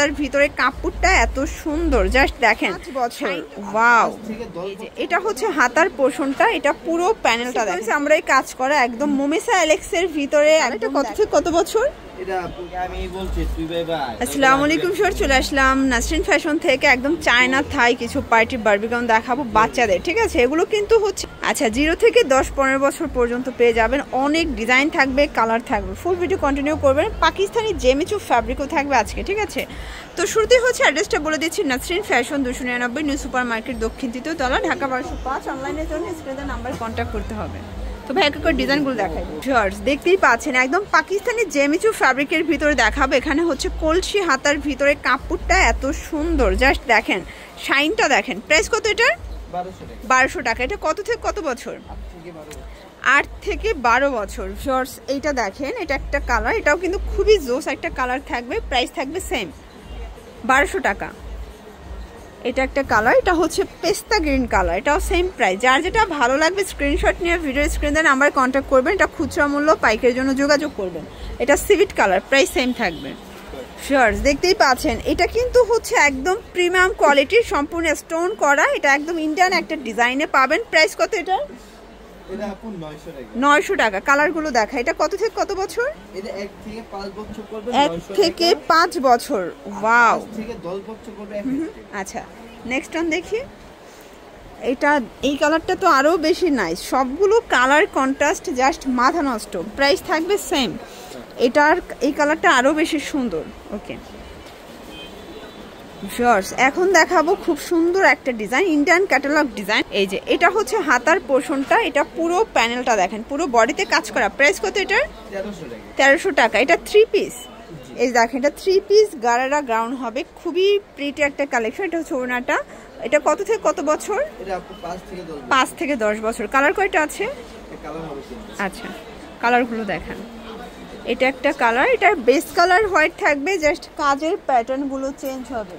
হাতার ভিতরে কাপড়টা এত সুন্দর, জাস্ট দেখেন। 5 বছর, ওয়াও। এটা হচ্ছে হাতার পোর্শনটা, এটা পুরো প্যানেলটা দেখেন আমরা এই কাজ করা একদম মোমেসা অ্যালেক্সের ভিতরে। এটা কত বছর? আসসালামু আলাইকুম স্যার, চলে আসলাম নাসরিন ফ্যাশন থেকে। একদম চায়না থাই কিছু পার্টি বারবি গাউন দেখাবো বাচ্চাদের, ঠিক আছে? এগুলো কিন্তু হচ্ছে 0 থেকে 10-15 বছর পর্যন্ত পেয়ে যাবেন। অনেক ডিজাইন থাকবে, কালার থাকবে, ফুল ভিডিও কন্টিনিউ করবেন। পাকিস্তানি জেমিচু ফ্যাব্রিকও থাকবে আজকে, ঠিক আছে? তো শুরুতেই হচ্ছে অ্যাড্রেসটা বলে দিচ্ছি, Nasrin fashion 299 new super market, দক্ষিণ 3য় তলা, ঢাকা 1205। অনলাইনের জন্য স্ক্রিনের নাম্বার কন্ট্যাক্ট করতে হবে। তো ভাই এক করে ডিজাইনগুলো দেখাই। ভিউয়ার্স দেখতেই পাচ্ছেন একদম পাকিস্তানি জেমিচু ফ্যাব্রিকের ভিতরে দেখাবো। এখানে হচ্ছে কলসি হাতার ভিতরে কাপড়টা এত সুন্দর, জাস্ট দেখেন, শাইনটা দেখেন। প্রাইস কত এটার? 1200 টাকা। এটা কত থেকে কত বছর? 8 থেকে 12 বছর। ভিউয়ার্স এইটা দেখেন, এটা একটা কালার, এটাও কিন্তু খুবই জোস একটা কালার থাকবে। প্রাইস থাকবে সেম 1200 টাকা। এটা একটা কালার, এটা হচ্ছে পেস্তা গ্রিন কালার, এটাও সেম প্রাইস। যার যেটা ভালো লাগবে স্ক্রিনশট নিয়ে ভিডিও স্ক্রিনে নাম্বার কন্ট্যাক্ট করবেন। এটা খুচরা মূল্য, পাইকারির জন্য যোগাযোগ করবেন। এটা সিভিট কালার, প্রাইস সেম থাকবে। শিওর্স দেখতেই পাচ্ছেন, এটা কিন্তু হচ্ছে একদম প্রিমিয়াম কোয়ালিটির, সম্পূর্ণ স্টোন করা। এটা একদম ইন্ডিয়ান একটা ডিজাইনে পাবেন। প্রাইস কত এটা? 900 টাকা। কালারগুলো দেখা, এটা কত থেকে কত বছর? 1 থেকে 5 বছর করবে। 1 থেকে 5 বছর, ওয়াও। 5 থেকে 10 বছর করবে। আচ্ছা, নেক্সট ওয়ান দেখি। এটা এই কালারটা তো আরো বেশি নাইস, সবগুলো কালার কন্ট্রাস্ট জাস্ট মাথা নষ্ট। প্রাইস থাকবে সেম। এটার এই কালারটা আরো বেশি সুন্দর। ওকে ভিউয়ার্স, এখন দেখাবো খুব সুন্দর একটা ডিজাইন, ইন্ডিয়ান ক্যাটালগ ডিজাইন। এই যে এটা হচ্ছে হাতার পোর্শনটা, এটা পুরো প্যানেলটা দেখেন, পুরো বডিতে কাজ করা। প্রাইস কত এটার? 1300 টাকা। এটা 3 পিস, এই দেখেন, এটা 3 পিস গারারা গ্রাউন্ড হবে। খুবই প্রিটি একটা কালেকশন। এটা হচ্ছে ওড়নাটা। এটা কত থেকে কত বছর? এটা 5 থেকে 10 বছর। কালার কয়টা আছে? আচ্ছা, কালারগুলো দেখান। এটা একটা কালার, এটার বেস কালার হোয়াইট থাকবে, জাস্ট কাজের প্যাটার্ন গুলো চেঞ্জ হবে।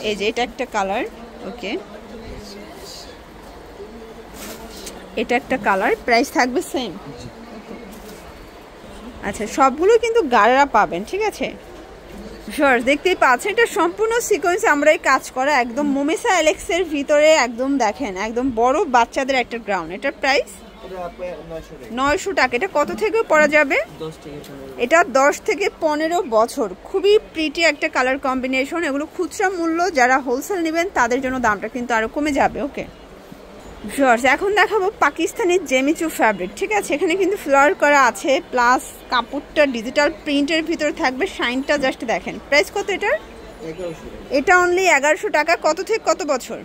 এই যে এটা একটা কালার। ওকে, এটা একটা কালার, প্রাইস থাকবে সেম। আচ্ছা, সবগুলো কিন্তু গাড়া পাবেন, ঠিক আছে? শিওর দেখতেই পাচ্ছেন, এটা সম্পূর্ণ সিকোয়েন্স আমরা এই কাজ করা একদম মোমেসা অ্যালেক্সের ভিতরে। একদম দেখেন, একদম বড় বাচ্চাদের একটা গ্রাউন্ড। এটার প্রাইস 900 টাকা। এটা কত থেকে পরা যাবে? এটা 10 থেকে 15 বছর। খুবই প্রিটি একটা কালার কম্বিনেশন। এগুলো খুচরা মূল্য, যারা হোলসেল নেবেন তাদের জন্য দামটা কিন্তু আরো কমে যাবে। ওকে ভিউয়ার্স, এখন দেখাবো পাকিস্তানি জেমিচু ফ্যাব্রিক, ঠিক আছে? এখানে কিন্তু ফ্লাওয়ার করা আছে, প্লাস কাপড়টা ডিজিটাল প্রিন্টের ভিতরে থাকবে। শাইনটা জাস্ট দেখেন। প্রাইস কত এটার? এটা অনলি 1100 টাকা। কত থেকে কত বছর?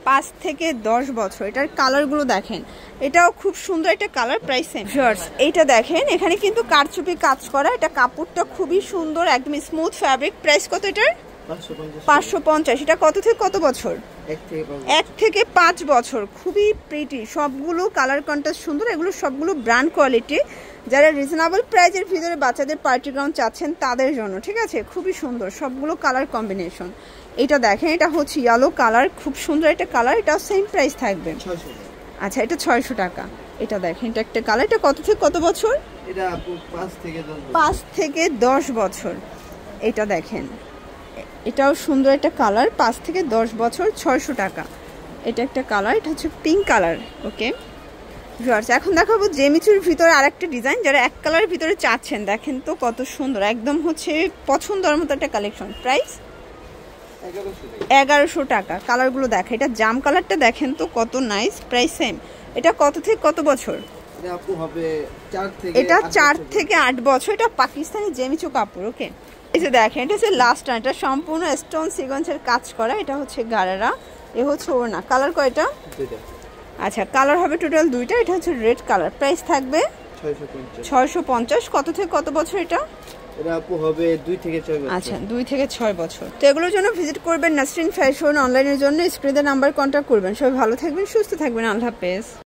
5 থেকে 10 বছর। এটার কালারগুলো দেখেন, এটাও খুব সুন্দর একটা কালার। Price same. ভিউয়ার্স এইটা দেখেন, এখানে কিন্তু কারচুপি কাজ করা। এটা কাপড়টা খুবই সুন্দর, একদম স্মুথ ফ্যাব্রিক। প্রাইস কত এটার? 550। এটা কত থেকে কত বছর? 1 থেকে 5 বছর। খুবই প্রিটি, সবগুলো কালার কন্ট্রাস্ট সুন্দর। এগুলো সবগুলো ব্র্যান্ড কোয়ালিটি। যারা রিজনেবল প্রাইসের ভিতরে বাচ্চাদের পার্টি গ্রাউন্ড চাচ্ছেন তাদের জন্য, ঠিক আছে? খুবই সুন্দর সবগুলো কালার কম্বিনেশন। এটা দেখেন, এটা হচ্ছে ইয়েলো কালার, খুব সুন্দর একটা কালার। এটাও সেম প্রাইস থাকবে। আচ্ছা, এটা 600 টাকা। এটা দেখেন, এটা একটা কালার। এটা কত থেকে কত বছর? এটা 5 থেকে 10 বছর। এটা দেখেন, এটাও সুন্দর একটা কালার, 5 থেকে 10 বছর, 600 টাকা। এটা একটা কালার, এটা হচ্ছে পিঙ্ক কালার। ওকে ভিউয়ার্স, এখন দেখাবো জেমিচুর ভিতরে আরেকটা ডিজাইন। যারা এক কালারের ভিতরে চাচ্ছেন, দেখেন তো কত সুন্দর, একদম হচ্ছে পছন্দের মতো একটা কালেকশন। প্রাইস 1100 টাকা। কালারগুলো দেখেন, এটা জাম কালারটা দেখেন তো কত নাইস। Price same. এটা কত থেকে কত বছর? এটা 4 থেকে 8 বছর। এটা পাকিস্তানি জেমিচু কাপড়। ওকে, এই যে দেখেন, এটা হচ্ছে লাস্ট টাইম, এটা সম্পূর্ণ স্টোন সিকোয়েন্সের কাজ করা। এটা হচ্ছে গারারা, এ হচ্ছে ওড়না। কালার কয়টা? আচ্ছা, কালার হবে টোটাল 2টা। এটা হচ্ছে রেড কালার। প্রাইস থাকবে 650। কত থেকে কত বছর এটা? এটা আপু হবে 2 থেকে 6 বছর। আচ্ছা, 2 থেকে 6 বছর। তো এগুলোর জন্য ভিজিট করবেন নাসরিন ফ্যাশন। অনলাইনের জন্য স্ক্রিনে নাম্বার কন্ট্যাক্ট করবেন। সবাই ভালো থাকবেন, সুস্থ থাকবেন। আল্লাহ হাফেজ।